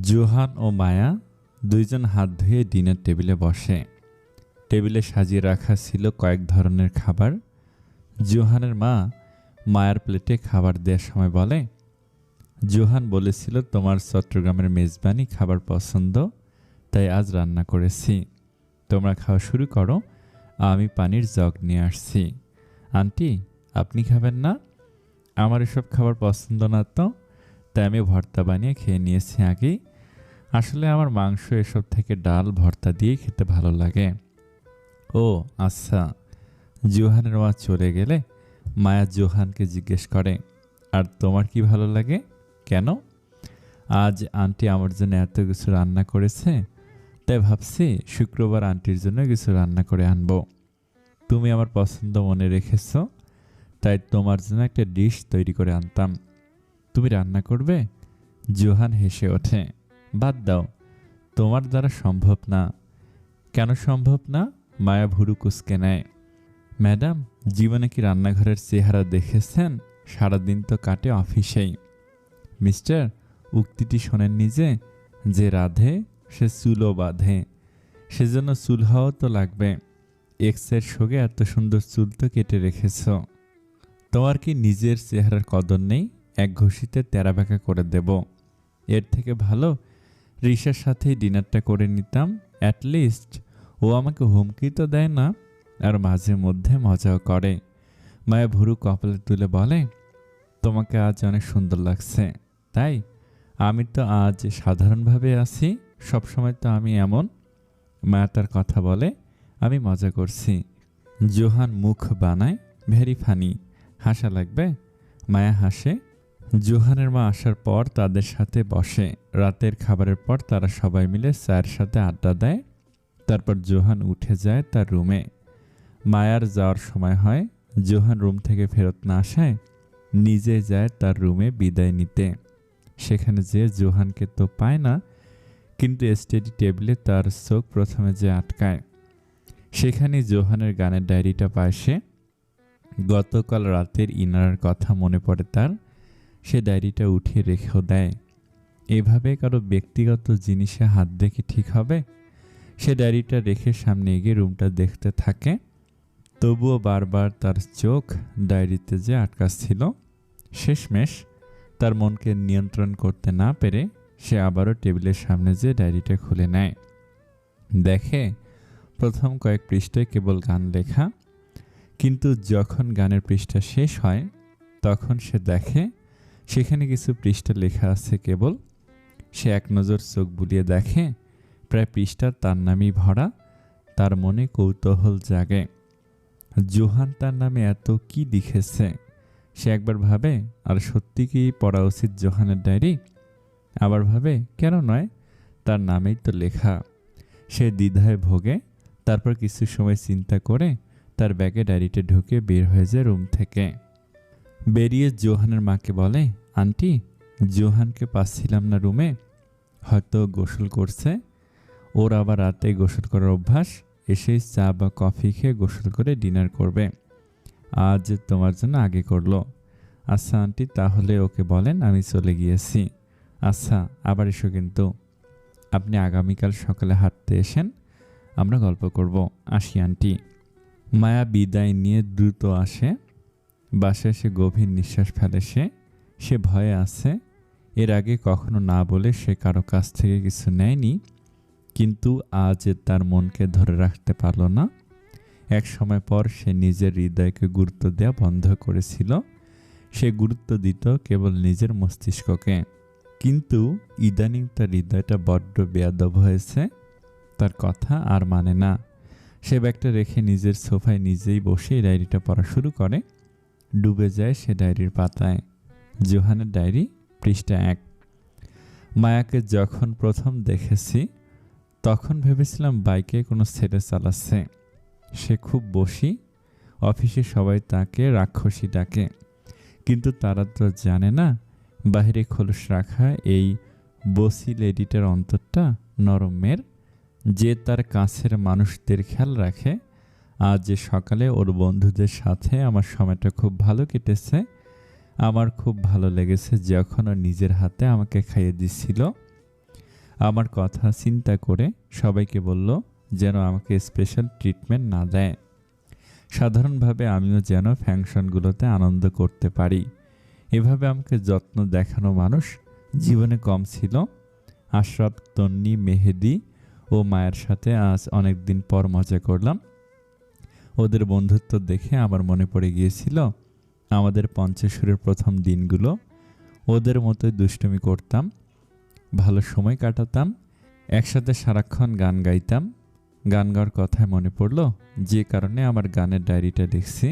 Johann ও মায়া দুইজন হাত ধুয়ে ডিনার টেবিলে বসে। টেবিলে সাজিয়ে রাখা ছিল কয়েক ধরনের খাবার। জোহানের মা মায়ার প্লেটে খাবার দেওয়ার সময় বলে, জোহান বলেছিল তোমার চট্টগ্রামের মেজবানি খাবার পছন্দ, তাই আজ রান্না করেছি। তোমরা খাওয়া শুরু করো, আমি পানির জগ নিয়ে আসছি। আন্টি, আপনি খাবেন না? আমার এসব খাবার পছন্দ না তো, তাই আমি ভর্তা বানিয়ে খেয়ে নিয়েছি আগেই। আসলে আমার মাংস এসব থেকে ডাল ভর্তা দিয়ে খেতে ভালো লাগে। ও আচ্ছা। জোহানের মা চলে গেলে মায়া জোহানকে জিজ্ঞেস করে, আর তোমার কি ভালো লাগে? কেন? আজ আন্টি আমার জন্য এত কিছু রান্না করেছে, তাই ভাবছি শুক্রবার আন্টির জন্য কিছু রান্না করে আনবো। তুমি আমার পছন্দ মনে রেখেছ, তাই তোমার জন্য একটা ডিশ তৈরি করে আনতাম। তুমি রান্না করবে? জোহান হেসে ওঠে, বাদ দাও, তোমার দ্বারা সম্ভব না। কেন সম্ভব না? মায়া ভুরু কুঁচকে নেয়। ম্যাডাম, জীবনে কি রান্নাঘরের চেহারা দেখেছেন? সারাদিন তো কাটে অফিসেই। মিস্টার, উক্তিটি শোনেননি যে রাধে সে চুলও বাঁধে, সেজন্য চুল হওয়া তো লাগবে। এক্সের সঙ্গে এত সুন্দর চুল তো কেটে রেখেছ। তোমার কি নিজের চেহারার কদর নেই? এক ঘষিতে তেরা বেঁকা করে দেব। এর থেকে ভালো রিসার সাথেই ডিনারটা করে নিতাম। অ্যাটলিস্ট ও আমাকে হুমকি তো দেয় না, আর মাঝে মধ্যে মজাও করে। মায়া ভুরু কপালে তুলে বলে, তোমাকে আজ অনেক সুন্দর লাগছে। তাই? আমি তো আজ সাধারণভাবে আছি, সবসময় তো আমি এমন। মায়া তার কথা বলে, আমি মজা করছি। জোহান মুখ বানায়, ভেরি ফানি, হাসা লাগবে? মায়া হাসে। জোহানের মা আসার পর তাদের সাথে বসে। রাতের খাবারের পর তারা সবাই মিলে চায়ের সাথে আড্ডা দেয়। তারপর জোহান উঠে যায় তার রুমে। মায়ার যাওয়ার সময় হয়। জোহান রুম থেকে ফেরত না আসায় নিজে যায় তার রুমে বিদায় নিতে। সেখানে যে জোহানকে তো পায় না, কিন্তু স্টাডি টেবিলে তার চোখ প্রথমে যে আটকায়। সেখানে জোহানের গানের ডায়েরিটা পায় সে। গতকাল রাতের ইনারের কথা মনে পড়ে তার। সে ডায়েরিটা উঠিয়ে রেখেও দেয়। এভাবে কারো ব্যক্তিগত জিনিসে হাত দেখে ঠিক হবে? সে ডায়েরিটা রেখে সামনে এগিয়ে রুমটা দেখতে থাকে। তবুও বারবার তার চোখ ডায়েরিতে যে আটকাচ্ছিল। শেষমেশ তার মনকে নিয়ন্ত্রণ করতে না পেরে সে আবারও টেবিলের সামনে যে ডায়েরিটা খুলে নেয়। দেখে প্রথম কয়েক পৃষ্ঠায় কেবল গান লেখা, কিন্তু যখন গানের পৃষ্ঠা শেষ হয় তখন সে দেখে সেখানে কিছু পৃষ্ঠা লেখা আছে কেবল। সে এক নজর চোখ বুলিয়ে দেখে প্রায় পৃষ্ঠা তার নামই ভরা। তার মনে কৌতূহল জাগে, জোহান তার নামে এত কি লিখেছে। সে একবার ভাবে, আর সত্যি কি পড়া উচিত জোহানের ডায়েরি? আবার ভাবে, কেন নয়, তার নামেই তো লেখা। সে দ্বিধায় ভোগে। তারপর কিছু সময় চিন্তা করে তার ব্যাগে ডায়েরিটা ঢুকে বের হয়ে যায় রুম থেকে। বেরিয়ে জোহানের মাকে বলে, আন্টি, জোহানকে পাচ্ছিলাম না রুমে, হয়তো গোসল করছে। ওর আবার রাতে গোসল করার অভ্যাস, এসেই চা বা কফি খেয়ে গোসল করে ডিনার করবে। আজ তোমার জন্য আগে করলো। আচ্ছা আন্টি, তাহলে ওকে বলেন আমি চলে গিয়েছি। আচ্ছা, আবার এসো কিন্তু। আপনি আগামীকাল সকালে হাঁটতে এসেন, আমরা গল্প করব। আসি আন্টি। মায়া বিদায় নিয়ে দ্রুত আসে। বাসায় এসে গভীর নিঃশ্বাস ফেলে সে ভয়ে আছে। এর আগে কখনো না বলে সে কারো কাছ থেকে কিছু নেয়নি, কিন্তু আজ তার মনকে ধরে রাখতে পারল না। এক সময় পর সে নিজের হৃদয়কে গুরুত্ব দেওয়া বন্ধ করেছিল। সে গুরুত্ব দিত কেবল নিজের মস্তিষ্ককে। কিন্তু ইদানিং তার হৃদয়টা বড্ড বেয়াদব হয়েছে। তার কথা আর মানে না। সে ব্যাগটা রেখে নিজের সোফায় নিজেই বসে ডায়েরিটা পড়া শুরু করে। ডুবে যায় সে ডায়েরির পাতায়। জোহানের ডায়েরি, পৃষ্ঠা 1। মায়াকে যখন প্রথম দেখেছি তখন ভেবেছিলাম বাইকে কোনো ছেলে চালাচ্ছে। সে খুব বশি, অফিসে সবাই তাকে রাক্ষসী ডাকে। কিন্তু তারা তো জানে না বাহিরে খোলস রাখা এই বসি লেডিটার অন্তরটা নরম মেয়ের, যে তার কাছের মানুষদের খেয়াল রাখে। আজ সকালে ওর বন্ধুদের সাথে আমার সময়টা খুব ভালো কেটেছে। আমার খুব ভালো লেগেছে যখন ও নিজের হাতে আমাকে খাইয়ে দিচ্ছিল। আমার কথা চিন্তা করে সবাইকে বলল যেন আমাকে স্পেশাল ট্রিটমেন্ট না দেয়। সাধারণভাবে আমিও যেন ফাংশনগুলোতে আনন্দ করতে পারি। এভাবে আমাকে যত্ন দেখানো মানুষ জীবনে কম ছিল। আশরাফ, তন্নি, মেহেদি ও মায়ের সাথে আজ অনেক দিন পর মজা করলাম। ওদের বন্ধুত্ব দেখে আমার মনে পড়ে গিয়েছিল আমাদের পঞ্চশুরের প্রথম দিনগুলো। ওদের মতোই দুষ্টুমি করতাম, ভালো সময় কাটাতাম, একসাথে সারাক্ষণ গান গাইতাম। গান গাওয়ার কথায় মনে পড়ল যে কারণে আমার গানের ডায়েরিটা লিখছি।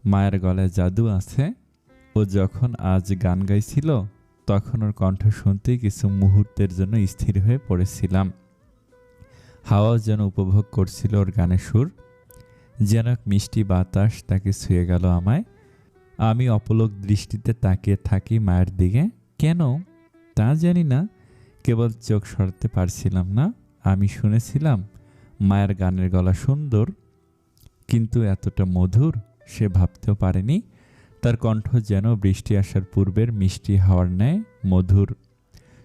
মায়ের গলায় জাদু আছে। ও যখন আজ গান গাইছিল তখন ওর কণ্ঠ শুনতেই কিছু মুহূর্তের জন্য স্থির হয়ে পড়েছিলাম। হাওয়াও যেন উপভোগ করছিল ওর গানের সুর। যেন এক মিষ্টি বাতাস তাকে ছুঁয়ে গেল আমায়। আমি অপলক দৃষ্টিতে তাকিয়ে থাকি মায়ের দিকে। কেন তা জানি না, কেবল চোখ সরাতে পারছিলাম না। আমি শুনেছিলাম মায়ের গানের গলা সুন্দর, কিন্তু এতটা মধুর সে ভাবতেও পারেনি। তার কণ্ঠ যেন বৃষ্টি আসার পূর্বের মিষ্টি হাওয়ার ন্যায় মধুর।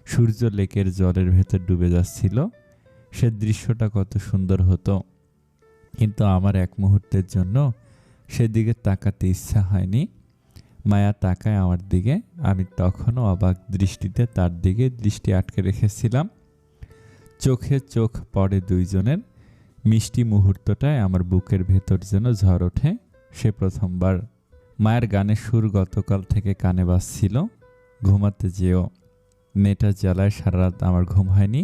সূর্য লেকের জলের ভেতর ডুবে যাচ্ছিল। সে দৃশ্যটা কত সুন্দর হতো, কিন্তু আমার এক মুহূর্তের জন্য সেদিকে তাকাতে ইচ্ছা হয়নি। মায়া তাকায় আমার দিকে, আমি তখনও অবাক দৃষ্টিতে তার দিকে দৃষ্টি আটকে রেখেছিলাম। চোখে চোখ পড়ে দুইজনের। মিষ্টি মুহূর্তটায় আমার বুকের ভেতর যেন ঝড় ওঠে। সে প্রথমবার। মায়ের গানের সুর গতকাল থেকে কানে বাজছিল। ঘুমাতে যেও। মেয়েটার জ্বালায় সারা রাত আমার ঘুম হয়নি,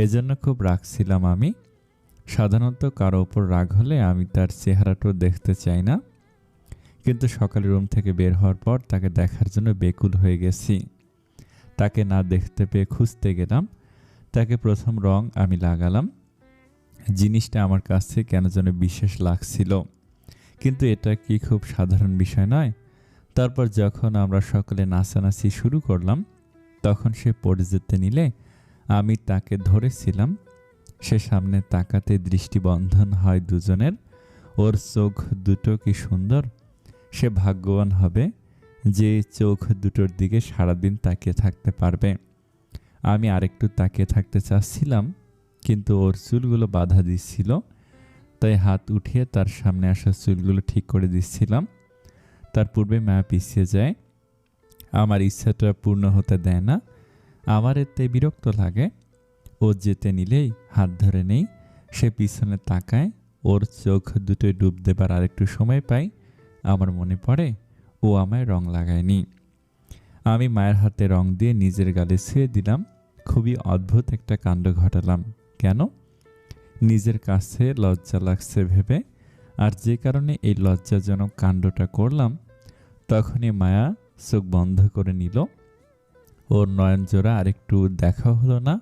এজন্য খুব রাগ ছিলাম আমি। সাধারণত কারো ওপর রাগ হলে আমি তার চেহারাটাও দেখতে চাই না, কিন্তু সকালে রুম থেকে বের হওয়ার পর তাকে দেখার জন্য বেকুল হয়ে গেছি। তাকে না দেখতে পেয়ে খুঁজতে গেলাম। তাকে প্রথম রং আমি লাগালাম। জিনিসটা আমার কাছে কেন যেন বিশেষ লাগছিল, কিন্তু এটা কি খুব সাধারণ বিষয় নয়? তারপর যখন আমরা সকলে নাচানাচি শুরু করলাম তখন সে পড়ে যেতে নিলে আমি তাকে ধরেছিলাম। সে সামনে তাকাতে দৃষ্টিবন্ধন হয় দুজনের। ওর চোখ দুটো কি সুন্দর! সে ভাগ্যবান হবে যে চোখ দুটোর দিকে সারাদিন তাকিয়ে থাকতে পারবে। আমি আরেকটু তাকিয়ে থাকতে চাচ্ছিলাম, কিন্তু ওর চুলগুলো বাধা দিচ্ছিল, তাই হাত উঠিয়ে তার সামনে আসা চুলগুলো ঠিক করে দিচ্ছিলাম। তার পূর্বে মায়া পিছিয়ে যায়। আমার ইচ্ছাটা পূর্ণ হতে দেয় না। আমার এতে বিরক্ত লাগে। ও যেতে নিলেই হাত ধরে নেই। সে পিছনে তাকায়। ওর চোখ দুটোই ডুব দেবার আরেকটু সময় পাই। আমার মনে পড়ে ও আমায় রং লাগায়নি। আমি মায়ের হাতে রং দিয়ে নিজের গালে ছুঁয়ে দিলাম। খুবই অদ্ভুত একটা কাণ্ড ঘটালাম। কেন? নিজের কাছে লজ্জা লাগছে ভেবে। আর যে কারণে এই লজ্জাজনক কাণ্ডটা করলাম, তখনই মায়া চোখ বন্ধ করে নিল। ওর নয়নজোড়া আরেকটু দেখা হলো না।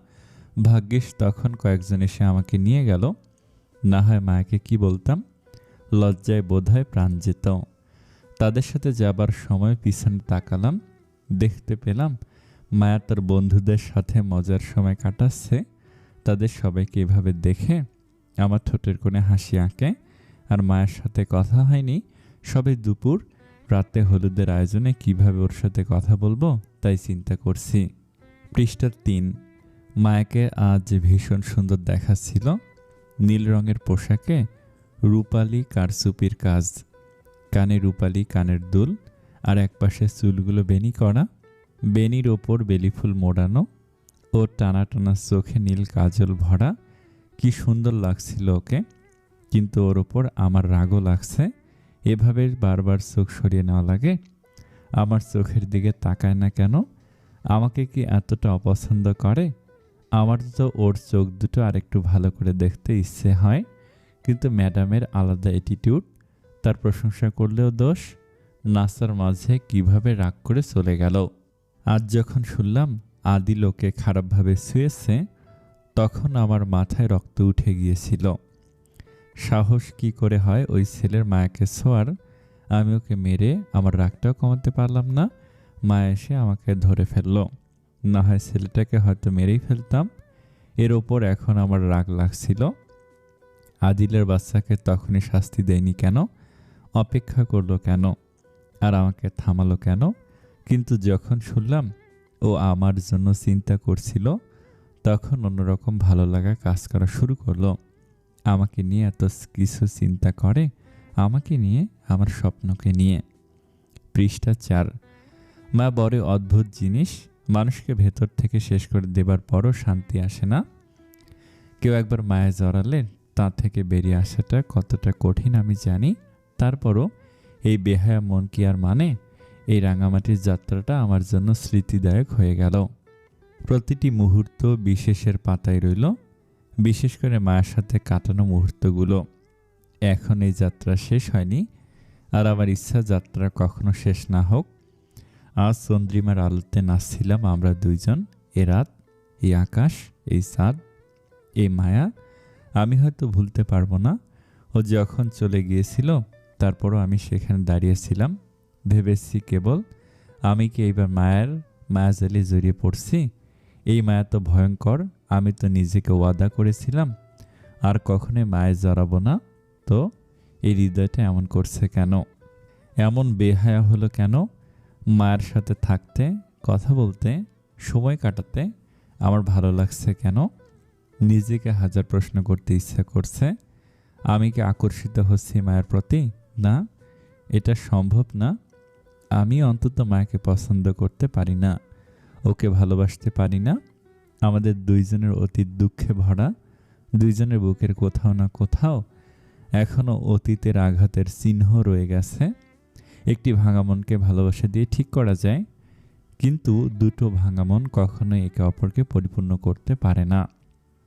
ভাগ্যিস তখন কয়েকজন এসে আমাকে নিয়ে গেল, না হয় মায়াকে কি বলতাম। লজ্জায় বোধহয় প্রাণ যেত। তাদের সাথে যাবার সময় পিছনে তাকালাম। দেখতে পেলাম মায়া তার বন্ধুদের সাথে মজার সময় কাটাচ্ছে। তাদের সবাইকে এভাবে দেখে আমার ঠোঁটের কোণে হাসি আঁকে। আর মায়ের সাথে কথা হয়নি সবে দুপুর। রাতে হলুদের আয়োজনে কিভাবে ওর সাথে কথা বলবো তাই চিন্তা করছি। পৃষ্ঠা 3। মায়াকে আজ ভীষণ সুন্দর দেখাচ্ছিল। নীল রঙের পোশাকে রূপালি কারচুপির কাজ, কানে রূপালি কানের দুল, আর একপাশে চুলগুলো বেনি করা, বেনির ওপর বেলি ফুল মোড়ানো। ওর টানা টানা চোখে নীল কাজল ভরা। কি সুন্দর লাগছিল ওকে, কিন্তু ওর ওপর আমার রাগও লাগছে। এভাবে বারবার চোখ সরিয়ে নেওয়া লাগে। আমার চোখের দিকে তাকায় না কেন? আমাকে কি এতটা অপছন্দ করে? আমার তো ওর চোখ দুটো আরেকটু ভালো করে দেখতে ইচ্ছে হয়, কিন্তু ম্যাডামের আলাদা অ্যাটিটিউড। তার প্রশংসা করলেও দোষ। নাচার মাঝে কিভাবে রাগ করে চলে গেল। আজ যখন শুনলাম আদিল ওকে খারাপভাবে ছুঁয়েছে, তখন আমার মাথায় রক্ত উঠে গিয়েছিল। সাহস কি করে হয় ওই ছেলের মায়াকে ছোঁয়ার? আমি ওকে মেরে আমার রাগটাও কমাতে পারলাম না। মায়া এসে আমাকে ধরে ফেলল। না হয় ছেলেটাকে হয়তো মেরেই ফেলতাম। এর ওপর এখন আমার রাগ লাগছিল। আদিলের বাচ্চাকে তখনই শাস্তি দেয়নি কেন? অপেক্ষা করলো কেন? আর আমাকে থামালো কেন? কিন্তু যখন শুনলাম ও আমার জন্য চিন্তা করছিল, তখন অন্যরকম ভালো লাগা কাজ করা শুরু করলো। আমাকে নিয়ে এত কিছু চিন্তা করে, আমাকে নিয়ে, আমার স্বপ্নকে নিয়ে। পৃষ্ঠা 4। মা বড় অদ্ভুত জিনিস, মানুষকে ভেতর থেকে শেষ করে দেবার পরও শান্তি আসে না। কেউ একবার মায়া জড়ালে তা থেকে বেরিয়ে আসাটা কতটা কঠিন আমি জানি। তারপরও এই বেহায়া মন কি আর মানে? এই রাঙামাটির যাত্রাটা আমার জন্য স্মৃতিদায়ক হয়ে গেল। প্রতিটি মুহূর্ত বিশেষের পাতায় রইল, বিশেষ করে মায়ের সাথে কাটানো মুহূর্তগুলো। এখন এই যাত্রা শেষ হয়নি, আর আমার ইচ্ছা যাত্রা কখনো শেষ না হোক। আজ চন্দ্রিমার আলোতে নাচছিলাম আমরা দুইজন। এ রাত, এই আকাশ, এই চাঁদ, এই মায়া আমি হয়তো ভুলতে পারবো না। ও যখন চলে গিয়েছিল তারপরও আমি সেখানে দাঁড়িয়েছিলাম। ভেবেছি কেবল আমি কি এইবার মায়াজালে জড়িয়ে পড়ছি? এই মায়া তো ভয়ঙ্কর। আমি তো নিজেকে ওয়াদা করেছিলাম আর কখনোই মায়ে জড়াবো না। তো এই হৃদয়টা এমন করছে কেন? এমন বেহায়া হলো কেন? মায়ের সাথে থাকতে, কথা বলতে, সময় কাটাতে আমার ভালো লাগছে কেন? নিজেকে হাজার প্রশ্ন করতে ইচ্ছা করছে। আমি কি আকর্ষিত হচ্ছি মায়ের প্রতি? না, এটা সম্ভব না। আমি অন্তত মায়াকে পছন্দ করতে পারি না, ওকে ভালোবাসতে পারি না। আমাদের দুইজনের অতীত দুঃখে ভরা, দুইজনের বুকের কোথাও না কোথাও এখনো অতীতের আঘাতের চিহ্ন রয়ে গেছে। একটি ভাঙা মনকে ভালোবাসা দিয়ে ঠিক করা যায়, কিন্তু দুটো ভাঙা মন কখনোই একে অপরকে পরিপূর্ণ করতে পারে না।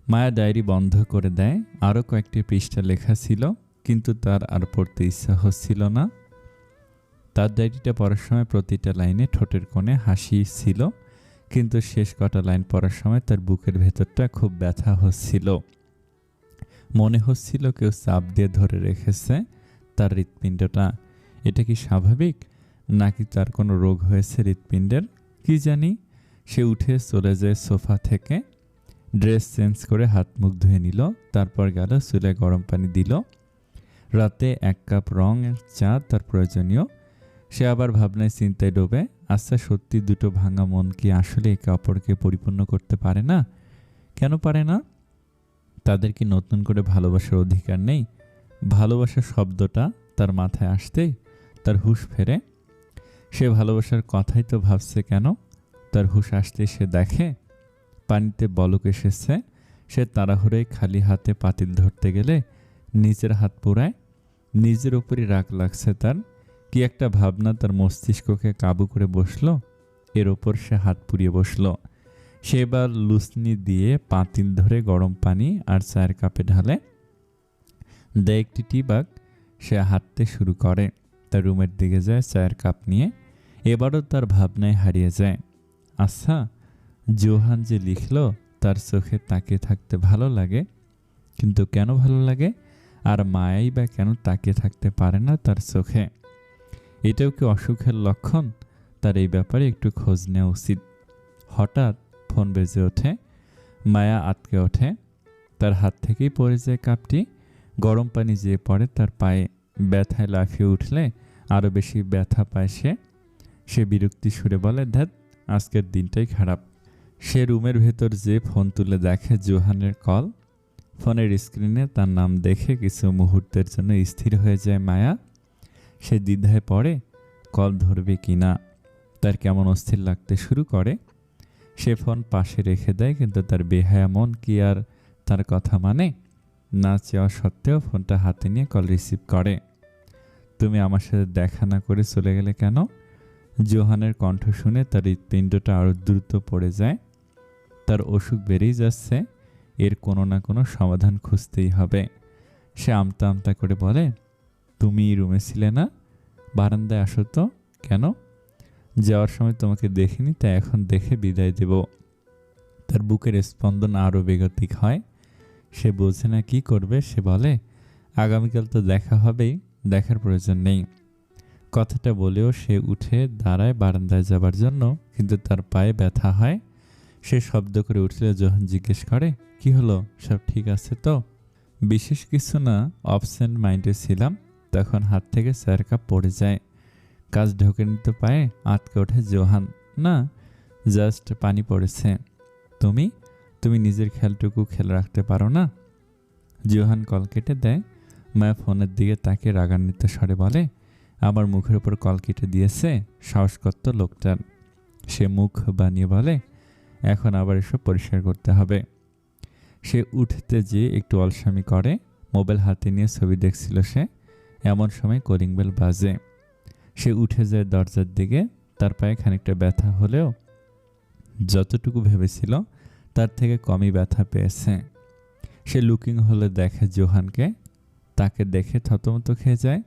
মায়া ডায়েরি বন্ধ করে দেয়। আরও কয়েকটি পৃষ্ঠা লেখা ছিল, কিন্তু তার আর পড়তে ইচ্ছা হচ্ছিল না। তার ডায়েরিটা পড়ার সময় প্রতিটা লাইনে ঠোঁটের কোণে হাসি ছিল, কিন্তু শেষ কটা লাইন পড়ার সময় তার বুকের ভেতরটা খুব ব্যথা হচ্ছিল। মনে হচ্ছিল কেউ চাপ দিয়ে ধরে রেখেছে তার হৃৎপিণ্ডটা। এটা কি স্বাভাবিক, নাকি তার কোনো রোগ হয়েছে হৃৎপিণ্ডের? কি জানি। সে উঠে চলে যায় সোফা থেকে, ড্রেস চেঞ্জ করে হাত মুখ ধুয়ে নিল, তারপর গেল চুলে গরম পানি দিল। রাতে 1 কাপ রং চা তার প্রয়োজনীয়। সে আবার ভাবনায় চিন্তায় ডোবে। আচ্ছা, সত্যি দুটো ভাঙা মন কি আসলে একে অপরকে পরিপূর্ণ করতে পারে না? কেন পারে না? তাদের কি নতুন করে ভালোবাসার অধিকার নেই? ভালোবাসা শব্দটা তার মাথায় আসতেই তার হুঁশ ফেরে। সে ভালোবাসার কথাই তো ভাবছে কেন? তার হুঁশ আসতেই সে দেখে পানিতে বলক এসেছে। সে তাড়াহুড়োয় খালি হাতে পাতিল ধরতে গেলে নিজের হাত পোড়ায়। নিজের উপরই রাগ লাগছে তার। কি একটা ভাবনা তার মস্তিষ্ককে কাবু করে বসলো। এর ওপর সে হাত পুড়িয়ে বসলো। সে এবার লুসনি দিয়ে পাতিল ধরে গরম পানি আর চায়ের কাপে ঢালে, দেয় একটি টিবাগ। সে হাঁটতে শুরু করে, তার রুমের দিকে যায় চায়ের কাপ নিয়ে। এবারও তার ভাবনায় হারিয়ে যায়। আচ্ছা, জোহান যে লিখলো তার চোখে তাকিয়ে থাকতে ভালো লাগে, কিন্তু কেন ভালো লাগে? আর মায়াই বা কেন তাকিয়ে থাকতে পারে না তার চোখে? এটাও কি অসুখের লক্ষণ? তার এই ব্যাপারে একটু খোঁজ নেওয়া উচিত। হঠাৎ ফোন বেজে ওঠে। মায়া আটকে ওঠে। তার হাত থেকেই পড়ে যায় কাপটি। গরম পানি যেয়ে পড়ে তার পায়ে। ব্যথায় লাফিয়ে উঠলে আরও বেশি ব্যথা পায় সে বিরক্তি সুরে বলে, ধ্যাৎ, আজকের দিনটাই খারাপ। সে রুমের ভেতর যে ফোন তুলে দেখে জোহানের কল। ফোনের স্ক্রিনে তার নাম দেখে কিছু মুহূর্তের জন্য স্থির হয়ে যায় মায়া। সে দ্বিধায় পড়ে কল ধরবে কি না। তার কেমন অস্থির লাগতে শুরু করে। সে ফোন পাশে রেখে দেয়, কিন্তু তার বেহায়া মন কি আর তার কথা মানে? না চাওয়া সত্ত্বেও ফোনটা হাতে নিয়ে কল রিসিভ করে। তুমি আমার সাথে দেখা না করে চলে গেলে কেন? জোহানের কণ্ঠ শুনে তার হৃৎপিণ্ডটা আরও দ্রুত পড়ে যায়। তার অসুখ বেড়েই যাচ্ছে, এর কোনো না কোনো সমাধান খুঁজতেই হবে। সে আমতা আমতা করে বলে, তুমি রুমে ছিলে না? বারান্দায় আসো তো। কেন? যাওয়ার সময় তোমাকে দেখিনি, তাই এখন দেখে বিদায় দেব। তার বুকের স্পন্দন আরও বেগতিক হয়। সে বোঝে না কি করবে। সে বলে, আগামীকাল তো দেখা হবেই, দেখার প্রয়োজন নেই। কথাটা বলেও সে উঠে দাঁড়ায় বারান্দায় যাবার জন্য, কিন্তু তার পায়ে ব্যথা হয়। সে শব্দ করে উঠলে জোহান জিজ্ঞেস করে, কি হলো, সব ঠিক আছে তো? বিশেষ কিছু না, অবসেন্ট মাইন্ডে ছিলাম। তখন হাত থেকে চায়ের কাপ পড়ে যায়। কাজ ঢোকে নিতে পায়ে আটকে ওঠে জোহান। না, জাস্ট পানি পড়েছে। তুমি তুমি নিজের খেয়ালটুকু খেয়াল রাখতে পারো না? জোহান কল কেটে দেয়। মায়া ফোনের দিকে তাকে রাগান্বিত স্বরে বলে, আমার মুখের উপর কল কেটে দিয়েছে, সাহস কত লোকটার। সে মুখ বানিয়ে বলে, এখন আবার এসব পরিষ্কার করতে হবে। সে উঠতে যেয়ে একটু অলসামি করে। মোবাইল হাতে নিয়ে ছবি দেখছিল সে। এমন সময় কলিং বেল বাজে। সে উঠে যায় দরজার দিকে। তার পায়ে খানিকটা ব্যথা হলেও যতটুকু ভেবেছিল তার থেকে কমই ব্যথা পেয়েছে। সে লুকিং হলে দেখে জোহানকে। তাকে দেখে থতমত খেয়ে যায়।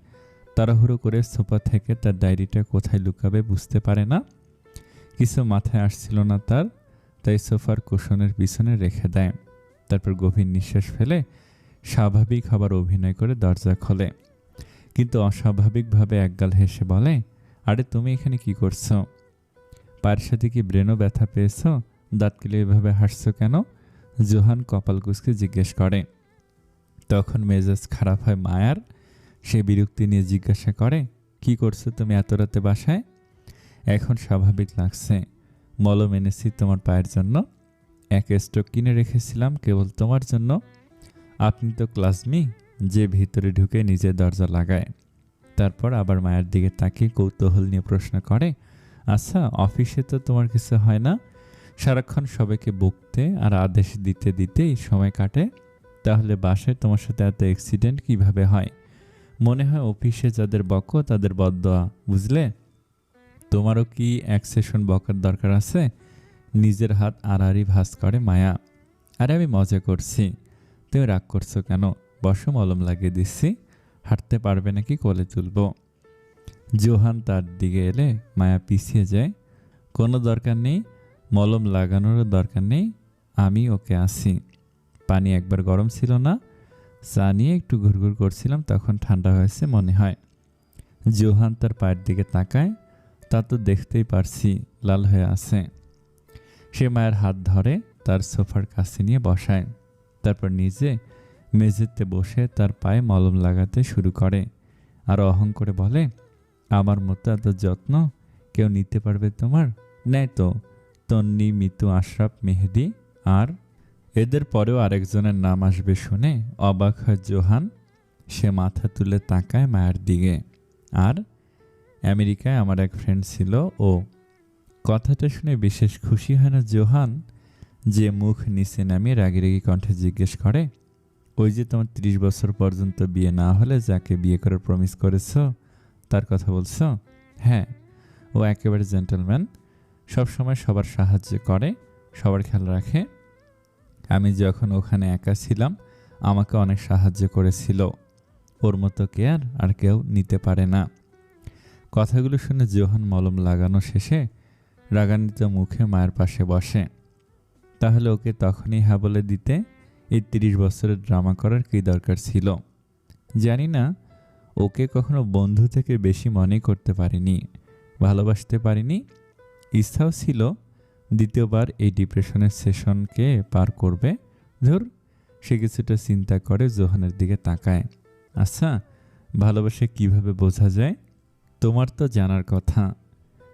তাড়াহুড়ো করে সোফা থেকে তার ডায়েরিটা কোথায় লুকাবে বুঝতে পারে না। কিছু মাথায় আসছিল না তার, তাই সোফার কুশনের পিছনে রেখে দেয়। তারপর গভীর নিঃশ্বাস ফেলে স্বাভাবিক হবার অভিনয় করে দরজা খোলে, কিন্তু অস্বাভাবিকভাবে একগাল হেসে বলে, আরে তুমি এখানে কি করছো? পায়ের সাথে কি ব্রেনও ব্যথা পেয়েছ? দাঁত কেলে এভাবে হাসছো কেন? জোহান কপাল কুঁচকে জিজ্ঞেস করে। তখন মেজাজ খারাপ হয় মায়ার। সে বিরক্তি নিয়ে জিজ্ঞাসা করে, কি করছো তুমি এত রাতে বাসায়? এখন স্বাভাবিক লাগছে। মলম এনেছি তোমার পায়ের জন্য। এক স্টক কিনে রেখেছিলাম কেবল তোমার জন্য। আপনি তো ক্লাসমি যে ভিতরে ঢুকে নিজের দরজা লাগায়। তারপর আবার মায়ের দিকে তাকিয়ে কৌতূহল নিয়ে প্রশ্ন করে, আচ্ছা অফিসে তো তোমার কিছু হয় না? সারাক্ষণ সবাইকে বকতে আর আদেশ দিতে দিতেই সময় কাটে। তাহলে বাসায় তোমার সাথে এত অ্যাক্সিডেন্ট কিভাবে হয়? মনে হয় অফিসে যাদের বকো তাদের বদদোয়া, বুঝলে? তোমারও কি এক সেশন বকার দরকার আছে? নিজের হাত আড়াআড়ি ভাঁজ করে মায়া। আরে আমি মজা করছি, তুমি রাগ করছো কেন? বসো, মলম লাগিয়ে দিচ্ছি। হাঁটতে পারবে নাকি কোলে তুলব? জোহান তার দিকে এলে মায়া পিছিয়ে যায়। কোনো দরকার নেই, মলম লাগানোরও দরকার নেই, আমি ওকে আছি। পানি একবার গরম ছিল না, চা নিয়ে একটু ঘুরঘুর করছিলাম, তখন ঠান্ডা হয়েছে মনে হয়। জোহান তার পায়ের দিকে তাকায়। তা তো দেখতেই পারছি লাল হয়ে আছে। সে মায়ের হাত ধরে তার সোফার কাছে নিয়ে বসায়। তারপর নিজে মেঝেতে বসে তার পায়ে মলম লাগাতে শুরু করে। আর অহং করে বলে, আমার মতো এত যত্ন কেউ নিতে পারবে তোমার? নেয় তো তন্নি, মিতু, আশরাফ, মেহেদি, আর এদের পরেও আরেকজনের নাম আসবে শুনে অবাক হয় জোহান। সে মাথা তুলে তাকায় মায়ের দিকে। আর আমেরিকায় আমার এক ফ্রেন্ড ছিল ও। কথাটা শুনে বিশেষ খুশি হয় না জোহান, যে মুখ নিচে নামিয়ে রাগি রাগি কণ্ঠে জিজ্ঞেস করে, ওই যে তোমার 30 বছর পর্যন্ত বিয়ে না হলে যাকে বিয়ে করার প্রমিস করেছ তার কথা বলছো? হ্যাঁ, ও একেবারে জেন্টলম্যান, সবসময় সবার সাহায্য করে, সবার খেয়াল রাখে। আমি যখন ওখানে একা ছিলাম আমাকে অনেক সাহায্য করেছিল। ওর মতো কেয়ার আর কেউ নিতে পারে না। কথাগুলো শুনে জোহান মলম লাগানো শেষে রাগান্বিত মুখে মায়ের পাশে বসে। তাহলে ওকে তখনই হ্যাঁ বলে দিতে এই 30 বছরের ড্রামা করার কী দরকার ছিল? জানি না, ওকে কখনো বন্ধু থেকে বেশি মনে করতে পারিনি, ভালোবাসতে পারিনি। ইচ্ছাও ছিল দ্বিতীয়বার এই ডিপ্রেশনের সেশনকে পার করবে। ধুর, সে কিছুটা চিন্তা করে জোহানের দিকে তাকায়। আচ্ছা, ভালোবাসে কিভাবে বোঝা যায়? তোমার তো জানার কথা,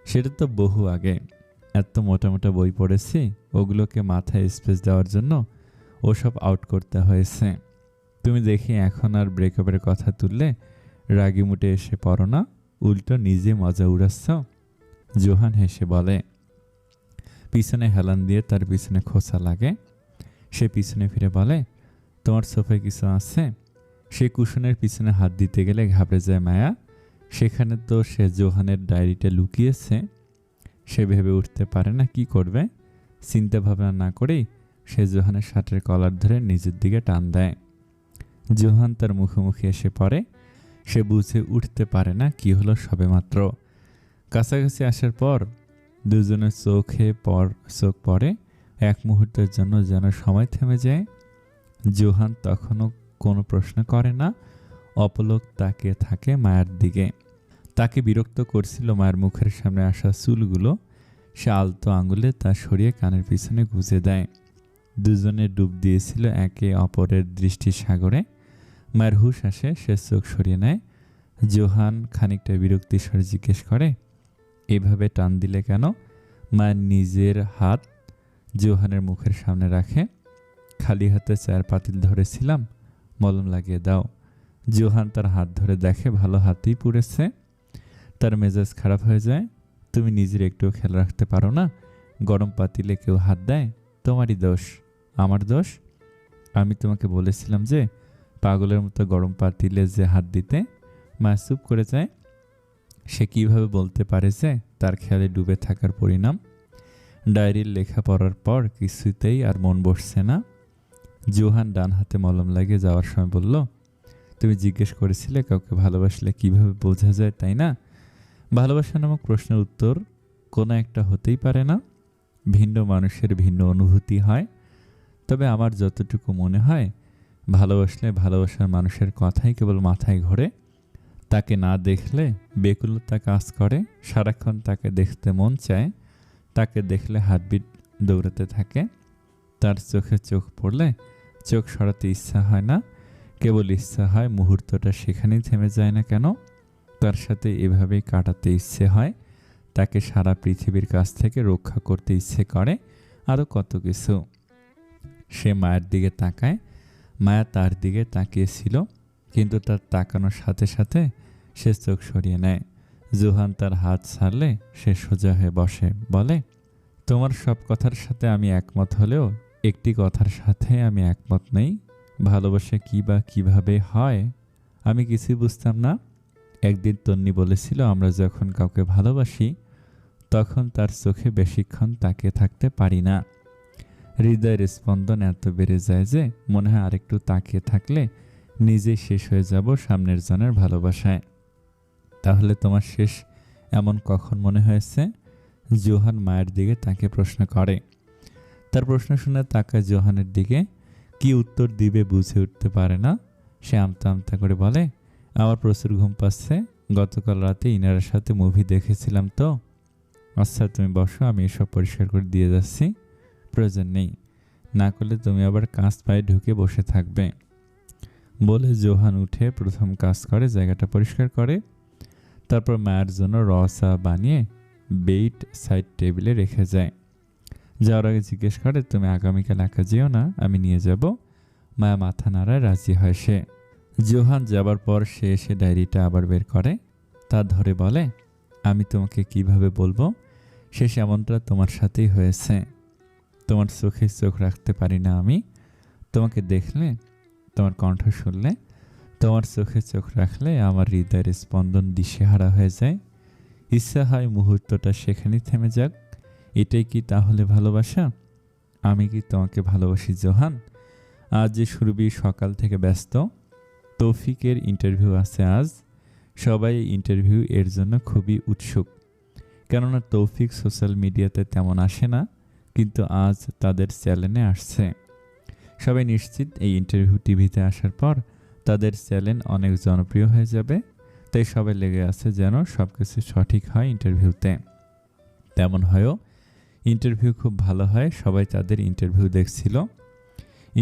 সেটা তো বহু আগে। এত মোটা মোটা বই পড়েছি, ওগুলোকে মাথায় স্পেস দেওয়ার জন্য ওসব আউট করতে হয়েছে। তুমি দেখি এখন আর ব্রেকআপের কথা তুললে রাগি মুটে এসে পড়ো না, উল্টো নিজে মজা উড়াচ্ছ। জোহান হেসে বলে। পিছনে হেলান দিয়ে তার পিছনে খোঁচা লাগে। সে পিছনে ফিরে বলে, তোমার সোফায় কিছু আছে? সে কুশনের পিছনে হাত দিতে গেলে ঘাবড়ে যায় মায়া। সেখানে তো সে জোহানের ডায়েরিটা লুকিয়েছে। সে ভেবে উঠতে পারে না কি করবে। চিন্তা ভাবনা না করেই সে জোহানের শার্টের কলার ধরে নিজের দিকে টান দেয়। জোহান তার মুখোমুখি এসে পড়ে। সে বুঝে উঠতে পারে না কি হলো সবেমাত্র। কাছাকাছি আসার পর দুজনের চোখে চোখ পড়ে। এক মুহূর্তের জন্য যেন সময় থেমে যায়। জোহান তখনও কোনো প্রশ্ন করে না, অপলক তাকিয়ে থাকে মায়ের দিকে। তাকে বিরক্ত করছিল মায়ের মুখের সামনে আসা চুলগুলো। সে আলতো আঙুলে তা সরিয়ে কানের পিছনে গুঁজে দেয়। দুজনে ডুব দিয়েছিল একে অপরের দৃষ্টির সাগরে। মায়ের হুঁশ আসে, সে চোখ সরিয়ে নেয়। জোহান খানিকটা বিরক্তি স্বরে জিজ্ঞেস করে, এভাবে টান দিলে কেন? মায়ের নিজের হাত জোহানের মুখের সামনে রাখে। খালি হাতে চায়ের পাতিল ধরেছিলাম, মলম লাগিয়ে দাও। জোহান তার হাত ধরে দেখে ভালো হাতেই পুড়েছে। তার মেজাজ খারাপ হয়ে যায়। তুমি নিজের একটুও খেয়াল রাখতে পারো না? গরম পাতিলে কেউ হাত দেয়, তোমারই দোষ। আমার দোষ? আমি তোমাকে বলেছিলাম যে পাগলের মতো গরম পাতিলে যে হাত দিতে। মা চুপ করে যায়। সে কিভাবে বলতে পারে যে তার খেয়ালে ডুবে থাকার পরিণাম? ডায়েরির লেখা পড়ার পর কিছুতেই আর মন বসছে না। জোহান ডান হাতে মলম লাগিয়ে যাওয়ার সময় বলল, তুমি জিজ্ঞেস করেছিলে কাউকে ভালোবাসলে কিভাবে বোঝা যায়, তাই না? ভালোবাসা নামক প্রশ্নের উত্তর কোনো একটা হতেই পারে না। ভিন্ন মানুষের ভিন্ন অনুভূতি হয়। তবে আমার যতটুকু মনে হয়, ভালোবাসলে ভালোবাসার মানুষের কথাই কেবল মাথায় ঘোরে। তাকে না দেখলে বেকুলতা কাজ করে, সারাক্ষণ তাকে দেখতে মন চায়। তাকে দেখলে হার্টবিট দৌড়াতে থাকে। তার চোখে চোখ পড়লে চোখ সরাতে ইচ্ছা হয় না, কেবল ইচ্ছা হয় মুহূর্তটা সেখানেই থেমে যায় না কেন। তার সাথে এভাবেই কাটাতে ইচ্ছে হয়। তাকে সারা পৃথিবীর কাছ থেকে রক্ষা করতে ইচ্ছে করে, আরও কত কিছু। সে মায়ের দিকে তাকায়। মায়া তার দিকে তাকিয়েছিল, কিন্তু তার তাকানোর সাথে সাথে সে চোখ সরিয়ে নেয়। জোহান তার হাত ছাড়লে সে সোজা হয়ে বসে, বলে, তোমার সব কথার সাথে আমি একমত হলেও একটি কথার সাথে আমি একমত নেই। ভালোবাসা কী বা কীভাবে হয় আমি কিছুই বুঝতাম না। একদিন তন্নি বলেছিল, আমরা যখন কাউকে ভালোবাসি তখন তার চোখে বেশিক্ষণ তাকিয়ে থাকতে পারি না। হৃদয়ের স্পন্দন এত বেড়ে যায় যে মনে হয় আরেকটু তাকিয়ে থাকলে নিজেই শেষ হয়ে যাব সামনের জনের ভালোবাসায়। তাহলে তোমার শেষ এমন কখন মনে হয়েছে? জোহান মায়ের দিকে তাকে প্রশ্ন করে। তার প্রশ্ন শুনে তাকায় জোহানের দিকে। কি উত্তর দিবে বুঝে উঠতে পারে না। সে আমতা আমতা করে বলে, আমার প্রচুর ঘুম পাচ্ছে। গতকাল রাতে ইনারের সাথে মুভি দেখেছিলাম তো। আচ্ছা তুমি বসো, আমি এসব পরিষ্কার করে দিয়ে যাচ্ছি। প্রয়োজন নেই, না করলে তুমি আবার কাঁচ পায়ে ঢুকে বসে থাকবে। বলে জোহান উঠে প্রথম কাজ করে, জায়গাটা পরিষ্কার করে। তারপর মায়ের জন্য র চা বানিয়ে বেড সাইড টেবিলে রেখে যায়। যাওয়ার আগে জিজ্ঞেস করে, তুমি আগামীকাল একা যেও না, আমি নিয়ে যাব। মায়া মাথা নাড়ায়, রাজি হয় সে। জোহান যাবার পর সে এসে ডায়েরিটা আবার বের করে। তা ধরে বলে, আমি তোমাকে কিভাবে বলবো, শেষ এমনটা তোমার সাথেই হয়েছে। তোমার চোখে চোখ রাখতে পারি না আমি। তোমাকে দেখলে, তোমার কণ্ঠ শুনলে, তোমার চোখে চোখ রাখলে আমার হৃদয়ের স্পন্দন দিশেহারা হয়ে যায়। ইচ্ছা হয় মুহূর্তটা সেখানেই থেমে যাক। এটাই কি তাহলে ভালোবাসা? আমি কি তোমাকে ভালোবাসি জোহান? আজ যে সুরভি সকাল থেকে ব্যস্ত। তৌফিকের ইন্টারভিউ আছে আজ। সবাই ইন্টারভিউ এর জন্য খুবই উৎসুক, কেননা তৌফিক সোশ্যাল মিডিয়াতে তেমন আসে না, কিন্তু আজ তাদের চ্যানেলে আসছে। সবাই নিশ্চিত এই ইন্টারভিউ টিভিতে আসার পর তাদের চ্যানেল অনেক জনপ্রিয় হয়ে যাবে। তাই সবাই লেগে আছে যেন সব কিছু সঠিক হয় ইন্টারভিউতে। তেমন হয়েও ইন্টারভিউ খুব ভালো হয়। সবাই তাদের ইন্টারভিউ দেখছিল।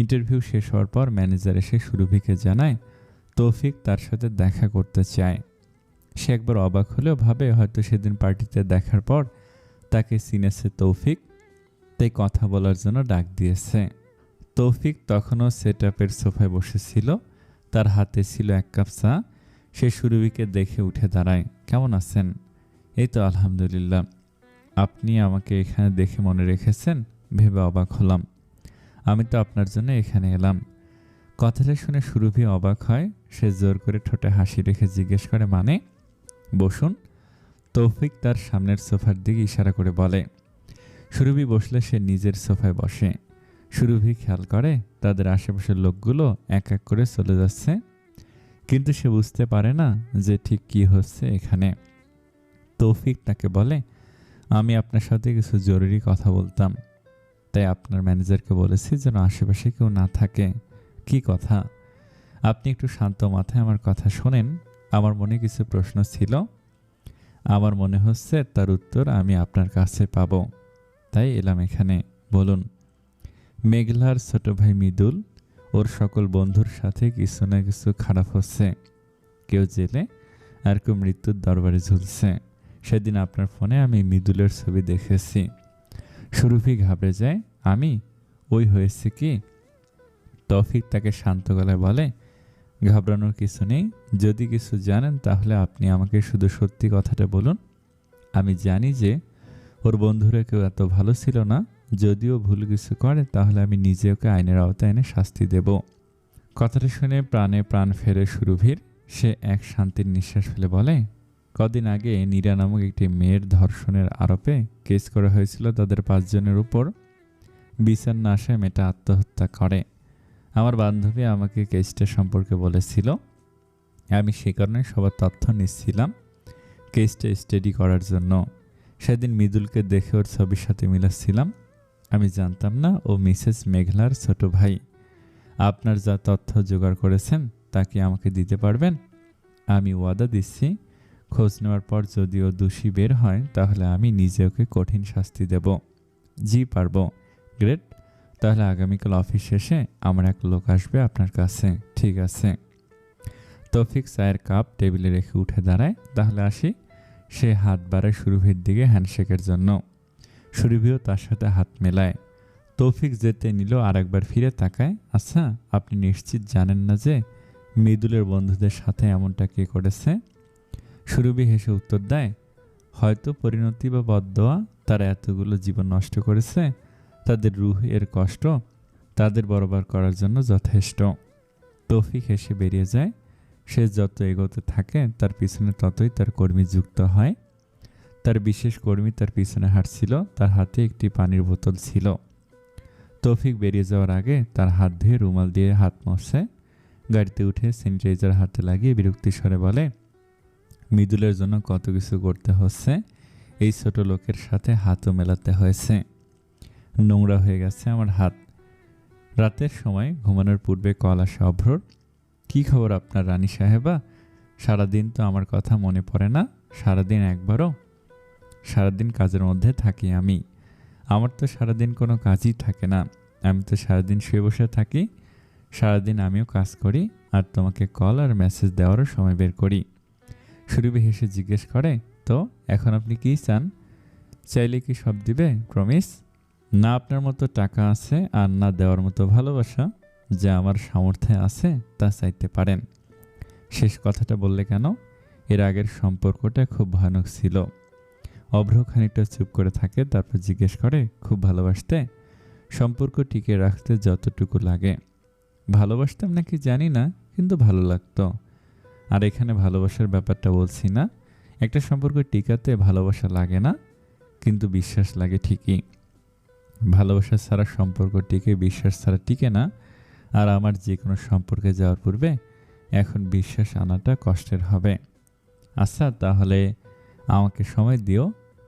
ইন্টারভিউ শেষ হওয়ার পর ম্যানেজার এসে সুরভিকে জানায় তৌফিক তার সাথে দেখা করতে চায়। সে একবার অবাক হলেও ভাবে হয়তো সেদিন পার্টিতে দেখার পর তাকে চিনেছে তৌফিক, তাই কথা বলার জন্য ডাক দিয়েছে। তৌফিক তখনও সেটআপের সোফায় বসেছিল। তার হাতে ছিল এক কাপ চা। সে সুরভিকে দেখে উঠে দাঁড়ায়। কেমন আছেন? এই তো আলহামদুলিল্লাহ। আপনি আমাকে এখানে দেখে মনে রেখেছেন ভেবে অবাক হলাম। আমি তো আপনার জন্য এখানে এলাম। কথাটা শুনে সুরভি অবাক হয়। সে জোর করে ঠোঁটে হাসি রেখে জিজ্ঞেস করে, মানে? বসুন। তৌফিক তার সামনের সোফার দিকে ইশারা করে বলে। সুরভি বসলে সে নিজের সোফায় বসে। সুরভি খেয়াল করে তাদের আশেপাশের লোকগুলো এক এক করে চলে যাচ্ছে, কিন্তু সে বুঝতে পারে না যে ঠিক কি হচ্ছে এখানে। তৌফিক তাকে বলে, আমি আপনার সাথে কিছু জরুরি কথা বলতাম, তাই আপনার ম্যানেজারকে বলেছি যেন আশেপাশে কেউ না থাকে। কি কথা? আপনি একটু শান্ত মাথায় আমার কথা শোনেন। আমার মনে কিছু প্রশ্ন ছিল। আমার মনে হচ্ছে তার উত্তর আমি আপনার কাছে পাবো, তাই এলাম এখানে। বলুন। মেঘলার ছোট ভাই মৃদুল, ওর সকল বন্ধুর সাথে কিছু না কিছু খারাপ হচ্ছে। কেউ জেলে আর কেউ মৃত্যুর দরবারে ঝুলছে। সেদিন আপনার ফোনে আমি মৃদুলের ছবি দেখেছি। সুরভি ঘাবড়ে যায়। আমি? ওই হয়েছে কি? তৌফিক তাকে শান্ত গলায় বলে, ঘাবড়ানোর কিছু নেই। যদি কিছু জানেন তাহলে আপনি আমাকে শুধু সত্যি কথাটা বলুন। আমি জানি যে ওর বন্ধুরা কেউ এত ভালো ছিল না। যদিও ভুল কিছু করে তাহলে আমি নিজে ওকে আইনের আওতায় এনে শাস্তি দেব। কথাটা শুনে প্রাণে প্রাণ ফেরে সুরভির। সে এক শান্তির নিঃশ্বাস ফেলে বলে, কদিন আগে নীরা নামক একটি মেয়ের ধর্ষণের আরোপে কেস করা হয়েছিল তাদের 5 জনের উপর। বিচার না আসায় মেয়েটা আত্মহত্যা করে। আমার বান্ধবী আমাকে কেসটা সম্পর্কে বলেছিল। আমি সে কারণে সবার তথ্য নিচ্ছিলাম কেসটা স্টাডি করার জন্য। সেদিন মৃদুলকে দেখে ওর ছবির সাথে মিলাচ্ছিলাম। আমি জানতাম না ও মিসেস মেঘলার ছোট ভাই। আপনার যা তথ্য জোগাড় করেছেন তা কি আমাকে দিতে পারবেন? আমি ওয়াদা দিচ্ছি, খোঁজ নেওয়ার পর যদি ও দোষী বের হয় তাহলে আমি নিজে ওকে কঠিন শাস্তি দেব। জি পারবো। গ্রেট। তাহলে আগামীকাল অফিস শেষে আমার এক লোক আসবে আপনার কাছে। ঠিক আছে। তৌফিক চায়ের কাপ টেবিলে রেখে উঠে দাঁড়ায়। তাহলে আসি। সে হাত বাড়ায় সুরভির দিকে হ্যান্ডশেকের জন্য। সুরভিও তার সাথে হাত মেলায়। তৌফিক যেতে নিল আর একবার ফিরে তাকায়। আচ্ছা, আপনি নিশ্চিত জানেন না যে মৃদুলের বন্ধুদের সাথে এমনটা কে করেছে? সুরভি হেসে উত্তর দেয়, হয়তো পরিণতি বা বদদোয়া তারা এতগুলো জীবন নষ্ট করেছে। তাদের রুহ এর কষ্ট তাদের বরাবর করার জন্য যথেষ্ট। তৌফিক হেসে বেরিয়ে যায়। সে যত এগোতে থাকে তার পিছনে ততই তার কর্মী যুক্ত হয়। তার বিশেষ কর্মী তার পিছনে হাঁটছিল। তার হাতে একটি পানির বোতল ছিল। তৌফিক বেরিয়ে যাওয়ার আগে তার হাত ধুয়ে রুমাল দিয়ে হাত মুছে গাড়িতে উঠে স্যানিটাইজার হাতে লাগিয়ে বিরক্তি স্বরে বলে, মৃদুলের জন্য কত কিছু করতে হচ্ছে। এই ছোট লোকের সাথে হাতও মেলাতে হয়েছে। নোংরা হয়ে গেছে আমার হাত। রাতের সময় ঘুমানোর পূর্বে কল আসে অভ্রর। কি খবর আপনার রানী সাহেবা? সারাদিন তো আমার কথা মনে পড়ে না। সারাদিন একবারও? সারাদিন কাজের মধ্যে থাকি আমি। আমার তো সারাদিন কোনো কাজই থাকে না। আমি তো সারাদিন শুয়ে বসে থাকি। সারাদিন আমিও কাজ করি আর তোমাকে কল আর মেসেজ দেওয়ারও সময় বের করি। সুরভি হেসে জিজ্ঞেস করে, তো এখন আপনি কি চান? চাইলে কি সব দিবে? প্রমিস? না আপনার মতো টাকা আছে আর না দেওয়ার মতো ভালোবাসা। যা আমার সামর্থ্যে আছে তা চাইতে পারেন। শেষ কথাটা বললে কেন? এর আগের সম্পর্কটা খুব ভয়ানক ছিল। অভ্র খানিকটা চুপ করে থাকে, তারপর জিজ্ঞেস করে, খুব ভালোবাসতে? সম্পর্ক টিকে রাখতে যতটুকু লাগে। ভালোবাসতাম নাকি জানি না, কিন্তু ভালো লাগতো। আর এখানে ভালোবাসার ব্যাপারটা বলছি না। একটা সম্পর্ক টিকাতে ভালোবাসা লাগে না, কিন্তু বিশ্বাস লাগে ঠিকই। ভালোবাসা ছাড়া সম্পর্ক টিকে, বিশ্বাস ছাড়া টিকে না। আর আমার যে কোনো সম্পর্কে যাওয়ার পূর্বে এখন বিশ্বাস আনাটা কষ্টের হবে। আচ্ছা, তাহলে আমাকে সময় দিও।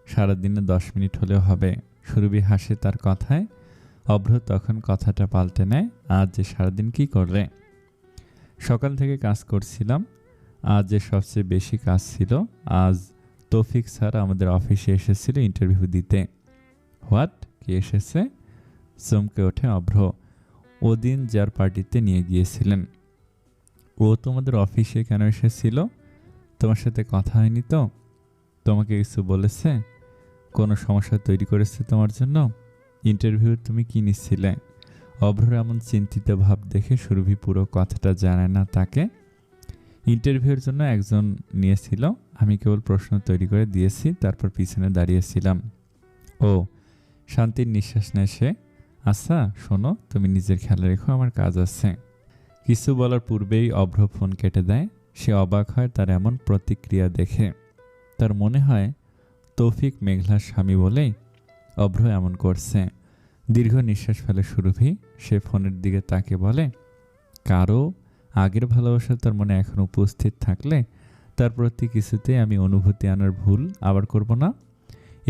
সারাদিনে 10 মিনিট হলেও হবে। সুরভি হাসে তার কথায়। অভ্র তখন কথাটা পাল্টে নেয়, আজ যে সারাদিন কি করলে? সকাল থেকে কাজ করছিলাম। আজ যে সবচেয়ে বেশি কাজ ছিল। আজ তৌফিক স্যার আমাদের অফিসে এসেছিল ইন্টারভিউ দিতে। হোয়াট? কি এসেছে? চমকে ওঠে অভ্র। ওদিন যার পার্টিতে নিয়ে গিয়েছিলেন। ও তোমাদের অফিসে কেন এসেছিল? তোমার সাথে কথা হয়নি তো? তোমাকে কিছু বলেছে? কোনো সমস্যা তৈরি করেছে তোমার জন্য? ইন্টারভিউ তুমি কি নিচ্ছিলে? অভ্রর এমন চিন্তিত ভাব দেখে সুরভি পুরো কথাটা জানে না তাকে। ইন্টারভিউর জন্য একজন নিয়েছিল, আমি কেবল প্রশ্ন তৈরি করে দিয়েছি, তারপর পিছনে দাঁড়িয়েছিলাম। ও, শান্তির নিঃশ্বাস নেয় সে। আচ্ছা শোনো, তুমি নিজের খেয়াল রেখো, আমার কাজ আছে। কিছু বলার পূর্বেই অভ্র ফোন কেটে দেয়। সে অবাক হয় তার এমন প্রতিক্রিয়া দেখে। তার মনে হয় তৌফিক মেঘলার স্বামী বলেই অভ্র এমন করছে। দীর্ঘ নিঃশ্বাস ফেলে সুরভি। সে ফোনের দিকে তাকে বলে, কারো আগের ভালোবাসা তার মনে এখন উপস্থিত থাকলে তার প্রতি কিছুতেই আমি অনুভূতি আনার ভুল আবার করব না।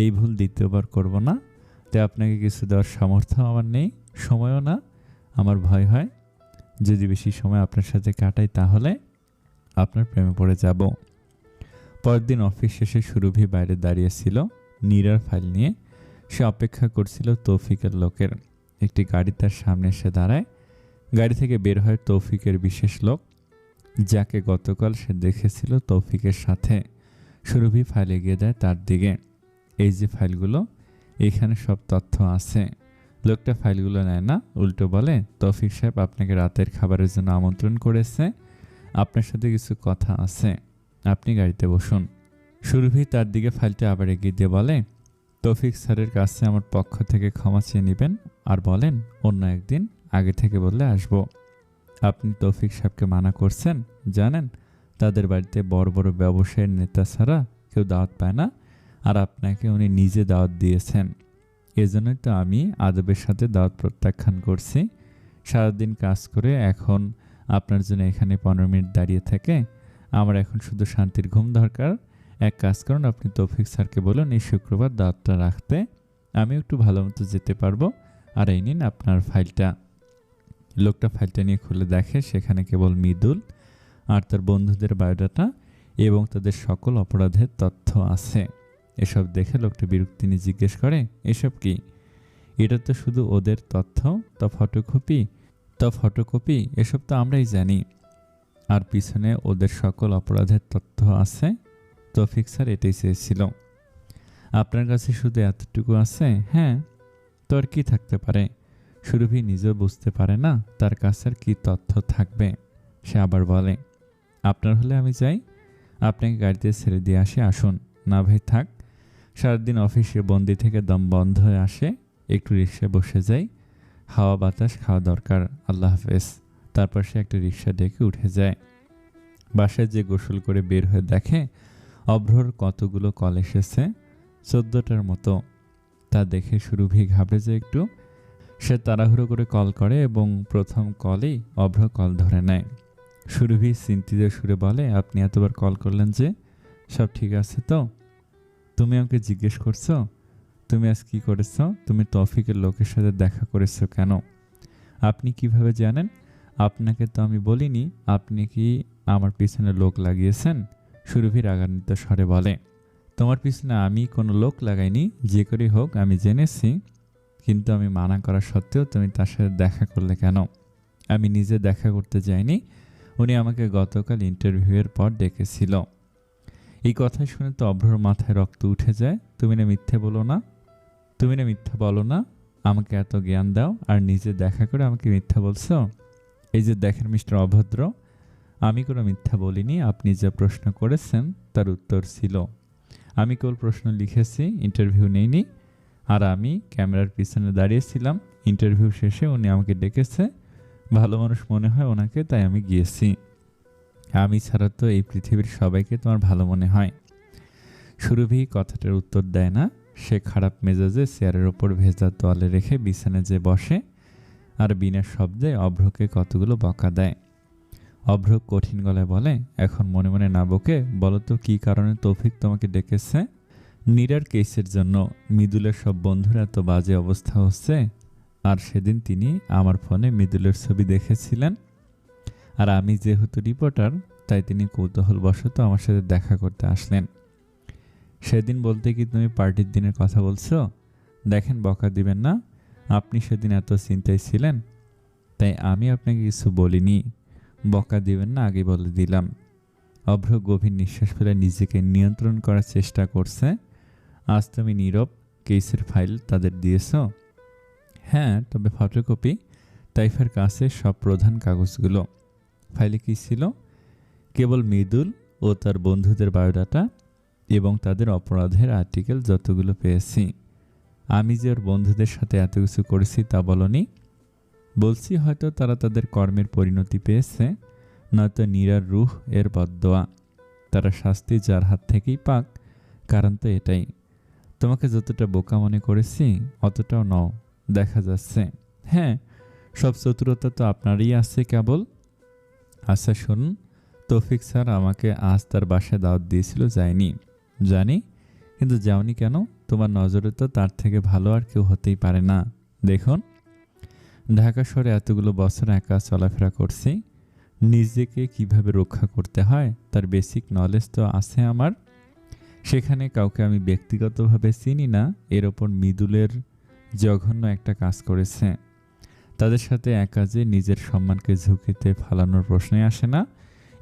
এই ভুল দ্বিতীয়বার করব না। তাই আপনাকে কিছু দেওয়ার সামর্থ্য আমার নেই, সময়ও না। আমার ভয় হয় যদি বেশি সময় আপনার সাথে কাটাই তাহলে আপনার প্রেমে পড়ে যাব। পরের দিন অফিস শেষে সুরভি বাইরে দাঁড়িয়েছিল নীরার ফাইল নিয়ে। সে অপেক্ষা করছিল তৌফিকের লোকের। একটি গাড়ি তার সামনে এসে দাঁড়ায়। গাড়ি থেকে বের হয় তৌফিকের বিশেষ লোক, যাকে গতকাল সে দেখেছিল তৌফিকের সাথে। সুরভি ফাইল এগিয়ে দেয় তার দিকে। এই যে ফাইলগুলো, এখানে সব তথ্য আছে। লোকটা ফাইলগুলো নেয় না, উল্টো বলে, তৌফিক সাহেব আপনাকে রাতের খাবারের জন্য আমন্ত্রণ করেছে, আপনার সাথে কিছু কথা আছে, আপনি গাড়িতে বসুন। সুরভি তার দিকে ফাইলটা আবার এগিয়ে দিয়ে বলে, তৌফিক স্যারের কাছে আমার পক্ষ থেকে ক্ষমা চেয়ে নেবেন আর বলেন অন্য একদিন আগে থেকে বললে আসবো। আপনি তৌফিক সাহেবকে মানা করছেন, জানেন তাদের বাড়িতে বড় বড় ব্যবসায়ীর নেতা ছাড়া কেউ দাওয়াত পায় না, আর আপনাকে উনি নিজে দাওয়াত দিয়েছেন। এজন্যই তো আমি আদবের সাথে দাওয়াত প্রত্যাখ্যান করছি। সারাদিন কাজ করে এখন আপনার জন্য এখানে 15 মিনিট দাঁড়িয়ে থেকে আমার এখন শুধু শান্তির ঘুম দরকার। এক কাজ করুন, আপনি তৌফিক স্যারকে বলুন এই শুক্রবার দাওয়াতটা রাখতে, আমি একটু ভালো মতো যেতে পারবো। আর এই নিন আপনার ফাইলটা। লোকটা ফাইলটা নিয়ে খুলে দেখে সেখানে কেবল মৃদুল আর তার বন্ধুদের বায়োডাটা এবং তাদের সকল অপরাধের তথ্য আছে। এসব দেখে লোকটা বিরক্তি নিয়ে জিজ্ঞেস করে, এসব কি? এটা তো শুধু ওদের তথ্য, তা ফটোকপি এসব তো আমরাই জানি। আর পিছনে ওদের সকল অপরাধের তথ্য আছে। তৌফিক স্যার এটাই চেয়েছিল। আপনার কাছে শুধু এতটুকু আছে? হ্যাঁ, তো আর কি থাকতে পারে? সুরভি নিজেও বুঝতে পারে না তার কাছে আর কি তথ্য থাকবে। সে আবার বলে, আপনার হলে আমি যাই, আপনাকে গাড়িতে ছেড়ে দিয়ে আসি, আসুন। না ভাই থাক, সারাদিন অফিসে বন্দি থেকে দম বন্ধ হয়ে আসে, একটু রিক্সায় বসে যাই, হাওয়া বাতাস খাওয়া দরকার, আল্লাহ হাফেজ। তারপর সে একটা রিক্সা ডেকে উঠে যায়। বাসায় যে গোসল করে বের হয়ে দেখে অভ্রর কতগুলো কল এসেছে, 14টার মতো। তা দেখে সুরভি ঘাবড়ে যায় একটু। সে তাড়াহুড়ো করে কল করে এবং প্রথম কলেই অভ্র কল ধরে নেয়। সুরভি চিন্তিত সুরে বলে, আপনি এতবার কল করলেন যে, সব ঠিক আছে তো? তুমি আমাকে জিজ্ঞেস করছো তুমি আজ কি করেছ? তুমি তৌফিকের লোকের সাথে দেখা করেছো কেন? আপনি কিভাবে জানেন? আপনাকে তো আমি বলিনি। আপনি কি আমার পিছনে লোক লাগিয়েছেন? সুরভি রাগান্বিত স্বরে বলে, তোমার পিছনে আমি কোনো লোক লাগাইনি, যে করেই হোক আমি জেনেছি। কিন্তু আমি মানা করা সত্ত্বেও তুমি তার সাথে দেখা করলে কেন? আমি নিজে দেখা করতে যাইনি, উনি আমাকে গতকাল ইন্টারভিউয়ের পর ডেকেছিল। এই কথা শুনে তো অভ্রর মাথায় রক্ত উঠে যায়। তুমি না মিথ্যে বলো না, আমাকে এত জ্ঞান দাও আর নিজে দেখা করে আমাকে মিথ্যা বলছো। এই যে দেখেন মিস্টার অভদ্র, আমি কোনো মিথ্যা বলিনি। আপনি যে প্রশ্ন করেছেন তার উত্তর ছিল। আমি কেবল প্রশ্ন লিখেছি, ইন্টারভিউ নেইনি। আর আমি ক্যামেরার পিছনে দাঁড়িয়েছিলাম। ইন্টারভিউ শেষে উনি আমাকে ডেকেছে, ভালো মানুষ মনে হয় ওনাকে, তাই আমি গিয়েছি। আমি ছাড়া তো এই পৃথিবীর সবাইকে তোমার ভালো মনে হয়। সুরভি কথাটার উত্তর দেয় না। সে খারাপ মেজাজে চেয়ারের ওপর ভেজা তোয়ালে রেখে বিছানায় যে বসে আর বিনা শব্দে অভ্রকে কতগুলো বকা দেয়। অভ্র কঠিন গলায় বলে, এখন মনে মনে না বকে বলো তো কি কারণে তৌফিক তোমাকে ডেকেছে? নীরার কেসের জন্য। মৃদুলের সব বন্ধুর এত বাজে অবস্থা হচ্ছে, আর সেদিন তিনি আমার ফোনে মৃদুলের ছবি দেখেছিলেন। আর আমি যেহেতু রিপোর্টার, তাই তিনি কৌতূহলবশত আমার সাথে দেখা করতে আসলেন। সেদিন বলতে কি তুমি পার্টির দিনের কথা বলছো? দেখেন, বকা দিবেন না। আপনি সেদিন এত চিন্তায় ছিলেন, তাই আমি আপনাকে কিছু বলিনি। বকা দিবেন না আগে বলে দিলাম। অভ্র গভীর নিঃশ্বাস ফেলে নিজেকে নিয়ন্ত্রণ করার চেষ্টা করছে। আজ তুমি নীরব কেসের ফাইল তাদের দিয়েছ? হ্যাঁ, তবে ফটোকপি তাইফের কাছে সব প্রধান কাগজগুলো। ফাইলে কি ছিল? কেবল মৃদুল ও তার বন্ধুদের বায়োডাটা এবং তাদের অপরাধের আর্টিকেল যতগুলো পেয়েছি। আমি যে ওর বন্ধুদের সাথে এত কিছু করেছি তা বলনি। বলছি হয়তো তারা তাদের কর্মের পরিণতি পেয়েছে, নয়তো নীরার রুহ এর বদদোয়া। তারা শাস্তি যার হাত থেকেই পাক, কারণ তো এটাই। তোমাকে যতটা বোকা মনে করেছি অতটাও নও, দেখা যাচ্ছে। হ্যাঁ, সব চতুরতা তো আপনারই আছে কেবল। আচ্ছা শুনুন, তৌফিক স্যার আমাকে আজ তার বাসায় দাওয়াত দিয়েছিল, যায়নি। জানি, কিন্তু যাওনি কেন? তোমার নজরে তো তার থেকে ভালো আর কেউ হতেই পারে না। দেখুন, ঢাকা শহরে এতগুলো বছর একা চলাফেরা করছি, নিজেকে কিভাবে রক্ষা করতে হয় তার বেসিক নলেজ তো আছে আমার। সেখানে কাউকে আমি ব্যক্তিগতভাবে চিনি না। এর ওপর মৃদুলের জঘন্য একটা কাজ করেছে। তাদের সাথে একা যে নিজের সম্মানকে ঝুঁকিতে ফালানোর প্রশ্নই আসে না।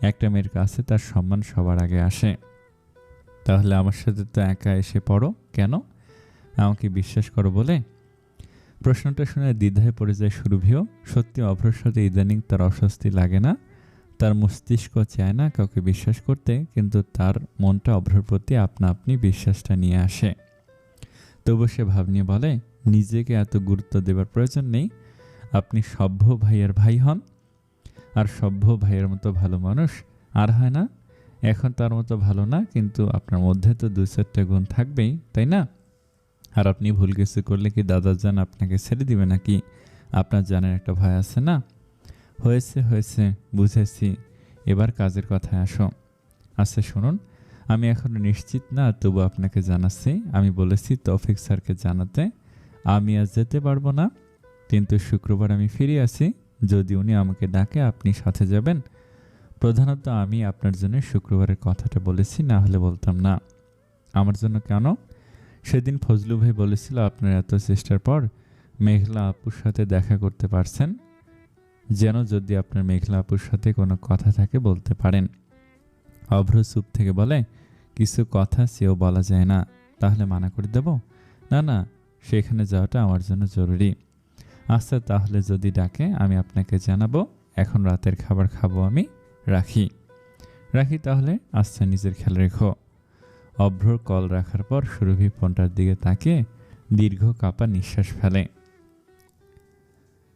একটা মেয়ের কাছে তার সম্মান সবার আগে আসে। তাহলে আমার সাথে তো একা এসে পড়ো কেন? আমাকে বিশ্বাস করো বলে? প্রশ্নটা শুনে দ্বিধায় পড়ে যায় সুরভিও। সত্যি অভ্রর সাথে ইদানিং তার অস্বস্তি লাগে না। তার মস্তিষ্ক চায় না কাউকে বিশ্বাস করতে, কিন্তু তার মনটা অভ্রর প্রতি আপনা আপনি বিশ্বাসটা নিয়ে আসে। তবু সে ভাব নিয়ে বলে, নিজেকে এত গুরুত্ব দেবার প্রয়োজন নেই। আপনি সভ্য ভাইয়ের ভাই হন, আর সভ্য ভাইয়ের মতো ভালো মানুষ আর হয় না। এখন তার মতো ভালো না, কিন্তু আপনার মধ্যে তো 2-4টা গুণ থাকবেই, তাই না? আর আপনি ভুল কিছু করলে কি দাদাজান আপনাকে ছেড়ে দিবে নাকি? আপনার জানের একটা ভয় আছে না? হয়েছে হয়েছে, বুঝেছি। এবার কাজের কথায় আসো। আচ্ছা শুনুন, আমি এখনো নিশ্চিত না, তবু আপনাকে জানাচ্ছি। আমি বলেছি তৌফিক স্যারকে জানাতে। আমি আজ যেতে পারবো না, কিন্তু শুক্রবার আমি ফিরে আসি। যদি উনি আমাকে ডাকে আপনি সাথে যাবেন। প্রধানত আমি আপনার জন্য শুক্রবারের কথাটা বলেছি, না হলে বলতাম না। আমার জন্য কেন? সেদিন ফজলু ভাই বলেছিল আপনার এত চেষ্টার পর মেঘলা আপুর সাথে দেখা করতে পারছেন, যেন যদি আপনার মেঘলা আপুর সাথে কোনো কথা থাকে বলতে পারেন। অভ্র চুপ থেকে বলে, কিছু কথা সেও বলা যায় না, তাহলে মানা করে দেব? না না, সেখানে যাওয়াটা আমার জন্য জরুরি। আচ্ছা তাহলে যদি ডাকে আমি আপনাকে জানাবো। এখন রাতের খাবার খাবো আমি। রাখি রাখি তাহলে। আচ্ছা, নিজের খেয়াল রেখো। অভ্রর কল রাখার পর সুরভি ফোনটার দিকে তাকিয়ে দীর্ঘ কাপা নিঃশ্বাস ফেলে।